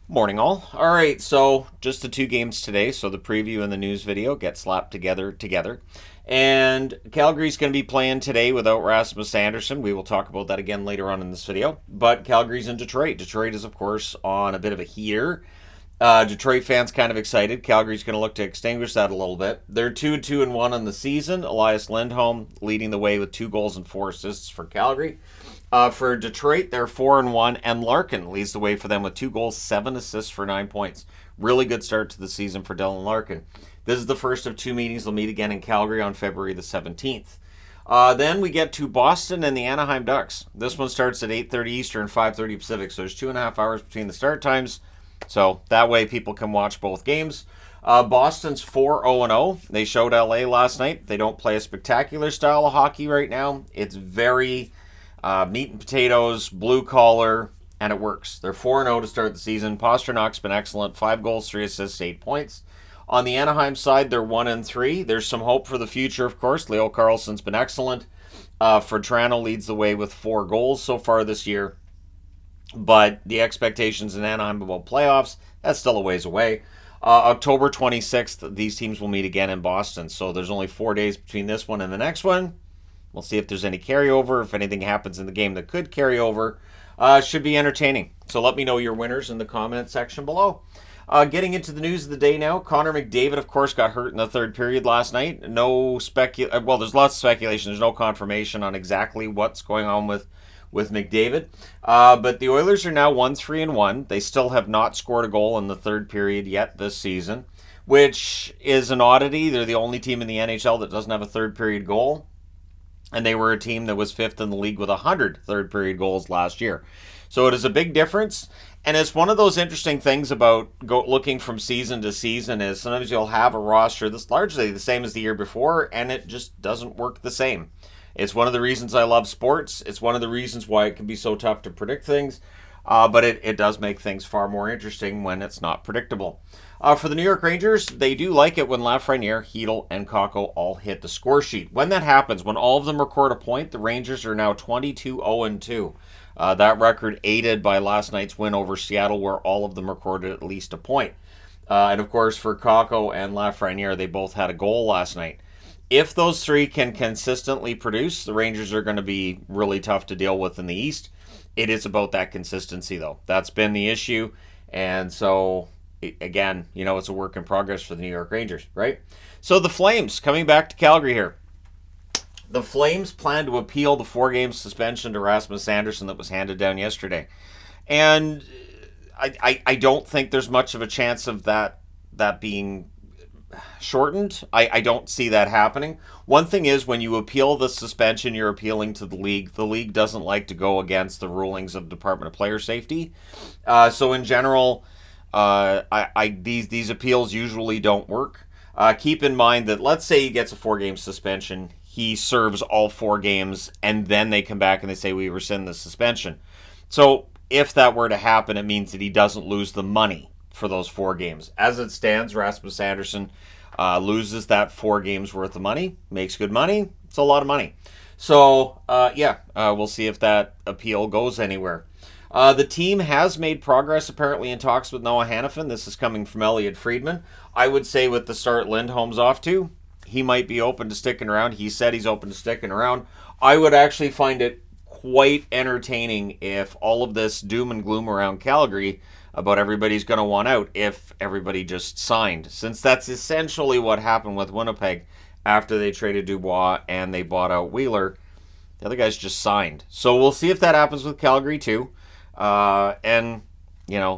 Morning, all. All right, so just the two games today. So the preview and the news video get slapped together. And Calgary's going to be playing today without Rasmus Anderson. We will talk about that again later on in this video. But Calgary's in Detroit. Detroit is, of course, on a bit of a heater. Detroit fans kind of excited. Calgary's going to look to extinguish that a little bit. They're 2-2-1 on the season. Elias Lindholm leading the way with 2 goals and 4 assists for Calgary. For Detroit, they're 4-1, and Larkin leads the way for them with 2 goals, 7 assists for 9 points. Really good start to the season for Dylan Larkin. This is the first of 2 meetings. They'll meet again in Calgary on February the 17th. Then we get to Boston and the Anaheim Ducks. This one starts at 8:30 Eastern, 5:30 Pacific, so there's 2.5 hours between the start times. So that way people can watch both games. Boston's 4-0-0. They showed LA last night. They don't play a spectacular style of hockey right now. It's very meat and potatoes, blue collar, and it works. They're 4-0 to start the season. Pasternak's been excellent. 5 goals, 3 assists, 8 points. On the Anaheim side, they're 1-3. There's some hope for the future, of course. Leo Carlsson's been excellent. Toronto leads the way with 4 goals so far this year. But the expectations in Anaheim about playoffs, that's still a ways away. October 26th, these teams will meet again in Boston. So there's only 4 days between this one and the next one. We'll see if there's any carryover, if anything happens in the game that could carry over. Should be entertaining. So let me know your winners in the comment section below. Getting into the news of the day now, Connor McDavid, of course, got hurt in the third period last night. Well, there's lots of speculation. There's no confirmation on exactly what's going on with McDavid. But the Oilers are now 1-3-1. They still have not scored a goal in the third period yet this season, which is an oddity. They're the only team in the NHL that doesn't have a third period goal. And they were a team that was 5th in the league with 100 third period goals last year. So it is a big difference. And it's one of those interesting things about looking from season to season is sometimes you'll have a roster that's largely the same as the year before, and it just doesn't work the same. It's one of the reasons I love sports. It's one of the reasons why it can be so tough to predict things. But it does make things far more interesting when it's not predictable. For the New York Rangers, they do like it when Lafreniere, Hedl, and Kakko all hit the score sheet. When that happens, when all of them record a point, the Rangers are now 22-0-2. That record aided by last night's win over Seattle, where all of them recorded at least a point. And of course, for Kakko and Lafreniere, they both had a goal last night. If those three can consistently produce, the Rangers are going to be really tough to deal with in the East. It is about that consistency, though. That's been the issue. And so, again, it's a work in progress for the New York Rangers, right? So the Flames, coming back to Calgary here. The Flames plan to appeal the 4-game suspension to Rasmus Anderson that was handed down yesterday. And I don't think there's much of a chance of that being shortened. I don't see that happening. One thing is, when you appeal the suspension, you're appealing to the league. The league doesn't like to go against the rulings of the Department of Player Safety. So in general, these appeals usually don't work. Keep in mind that, let's say he gets a 4-game suspension, he serves all 4 games, and then they come back and they say we rescind the suspension. So if that were to happen, it means that he doesn't lose the money for those 4 games. As it stands, Rasmus Anderson loses that 4 games worth of money, makes good money. It's a lot of money. So, we'll see if that appeal goes anywhere. The team has made progress, apparently, in talks with Noah Hanifin. This is coming from Elliot Friedman. I would say with the start Lindholm's off to, he might be open to sticking around. He said he's open to sticking around. I would actually find it quite entertaining if all of this doom and gloom around Calgary about everybody's going to want out, if everybody just signed, since that's essentially what happened with Winnipeg after they traded Dubois and they bought out Wheeler. The other guys just signed. So we'll see if that happens with Calgary too. And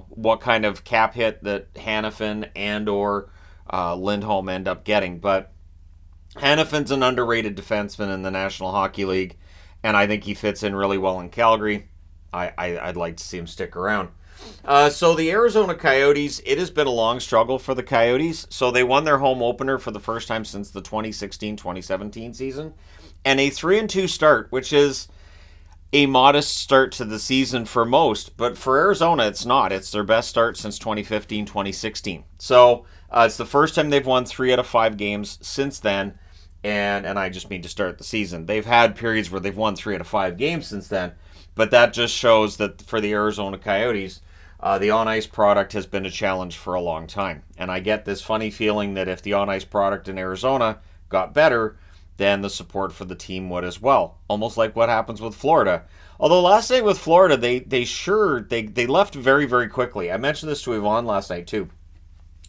what kind of cap hit that Hanifin and or Lindholm end up getting. But Hanifin's an underrated defenseman in the National Hockey League, and I think he fits in really well in Calgary. I'd like to see him stick around. So the Arizona Coyotes, it has been a long struggle for the Coyotes. So they won their home opener for the first time since the 2016-2017 season. And a 3-2 start, which is a modest start to the season for most. But for Arizona, it's not. It's their best start since 2015-2016. So it's the first time they've won 3 out of 5 games since then. And I just mean to start the season. They've had periods where they've won 3 out of 5 games since then. But that just shows that for the Arizona Coyotes, The on-ice product has been a challenge for a long time. And I get this funny feeling that if the on-ice product in Arizona got better, then the support for the team would as well. Almost like what happens with Florida. Although last night with Florida, they left very, very quickly. I mentioned this to Yvonne last night too.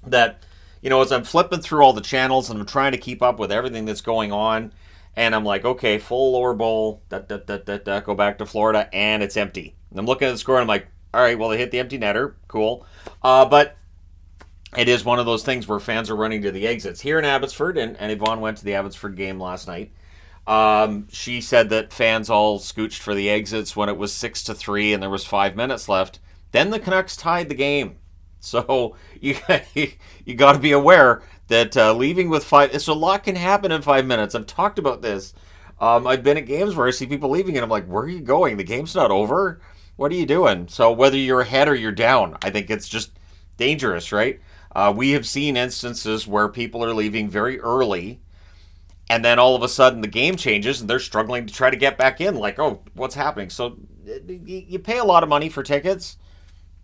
That, as I'm flipping through all the channels and I'm trying to keep up with everything that's going on, and I'm like, okay, full lower bowl, go back to Florida, and it's empty. And I'm looking at the score and I'm like, all right, well, they hit the empty netter. Cool. But it is one of those things where fans are running to the exits. Here in Abbotsford, and Yvonne went to the Abbotsford game last night, she said that fans all scooched for the exits when it was 6-3 and there was 5 minutes left. Then the Canucks tied the game. So you got to be aware that leaving with 5, so a lot can happen in 5 minutes. I've talked about this. I've been at games where I see people leaving and I'm like, where are you going? The game's not over. What are you doing? So whether you're ahead or you're down, I think it's just dangerous, right? We have seen instances where people are leaving very early, and then all of a sudden the game changes and they're struggling to try to get back in. Like, oh, what's happening? So you pay a lot of money for tickets.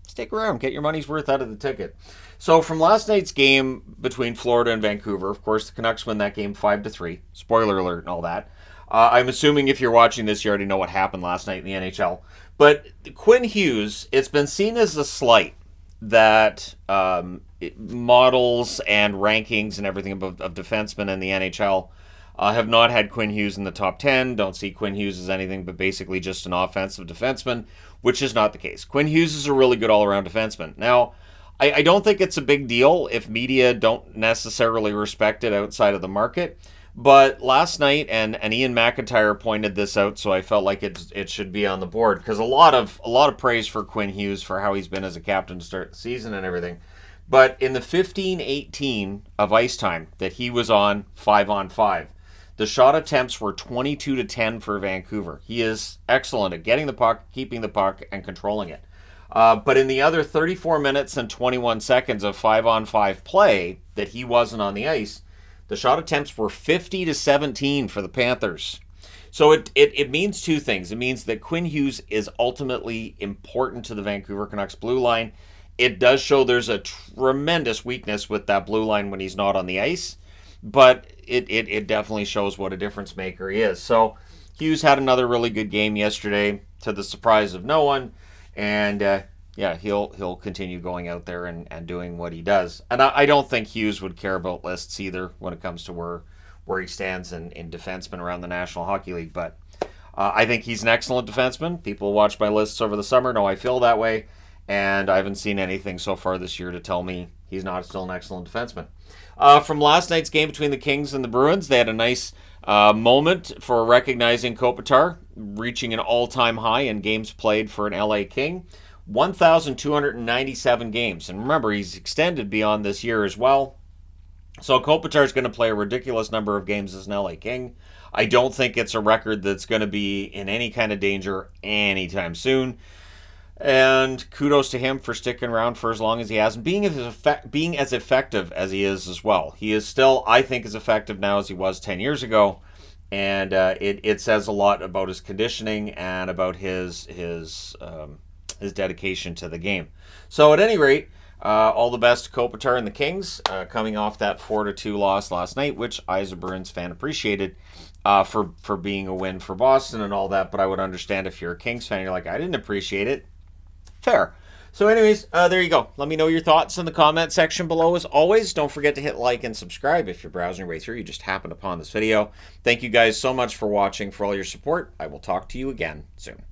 Stick around, get your money's worth out of the ticket. So from last night's game between Florida and Vancouver, of course, the Canucks win that game 5-3. Spoiler alert and all that. I'm assuming if you're watching this, you already know what happened last night in the NHL. But Quinn Hughes, it's been seen as a slight that models and rankings and everything of defensemen in the NHL have not had Quinn Hughes in the top 10. Don't see Quinn Hughes as anything but basically just an offensive defenseman, which is not the case. Quinn Hughes is a really good all-around defenseman. Now, I don't think it's a big deal if media don't necessarily respect it outside of the market. But last night, and Ian McIntyre pointed this out, so I felt like it should be on the board, because a lot of praise for Quinn Hughes for how he's been as a captain to start the season and everything. But in the 15-18 of ice time that he was on 5-on-5, the shot attempts were 22-10 for Vancouver. He is excellent at getting the puck, keeping the puck, and controlling it. But in the other 34 minutes and 21 seconds of 5-on-5 play that he wasn't on the ice, the shot attempts were 50-17 for the Panthers. So it means two things. It means that Quinn Hughes is ultimately important to the Vancouver Canucks blue line. It does show there's a tremendous weakness with that blue line when he's not on the ice, but it definitely shows what a difference maker he is. So Hughes had another really good game yesterday, to the surprise of no one, and he'll continue going out there and doing what he does. And I don't think Hughes would care about lists either when it comes to where he stands in defenseman around the National Hockey League. But I think he's an excellent defenseman. People who watch my lists over the summer know I feel that way, and I haven't seen anything so far this year to tell me he's not still an excellent defenseman. From last night's game between the Kings and the Bruins, they had a nice moment for recognizing Kopitar, reaching an all-time high in games played for an LA King. 1,297 games. And remember, he's extended beyond this year as well. So Kopitar is going to play a ridiculous number of games as an LA King. I don't think it's a record that's going to be in any kind of danger anytime soon. And kudos to him for sticking around for as long as he has and being as effective as he is as well. He is still, I think, as effective now as he was 10 years ago. And it says a lot about his conditioning and about his dedication to the game. So at any rate, all the best to Kopitar and the Kings, coming off that 4-2 loss last night, which I, as a Bruins fan, appreciated for being a win for Boston and all that. But I would understand if you're a Kings fan, you're like, I didn't appreciate it. Fair. So anyways, there you go. Let me know your thoughts in the comment section below. As always, don't forget to hit like and subscribe if you're browsing your way through. You just happened upon this video. Thank you guys so much for watching, for all your support. I will talk to you again soon.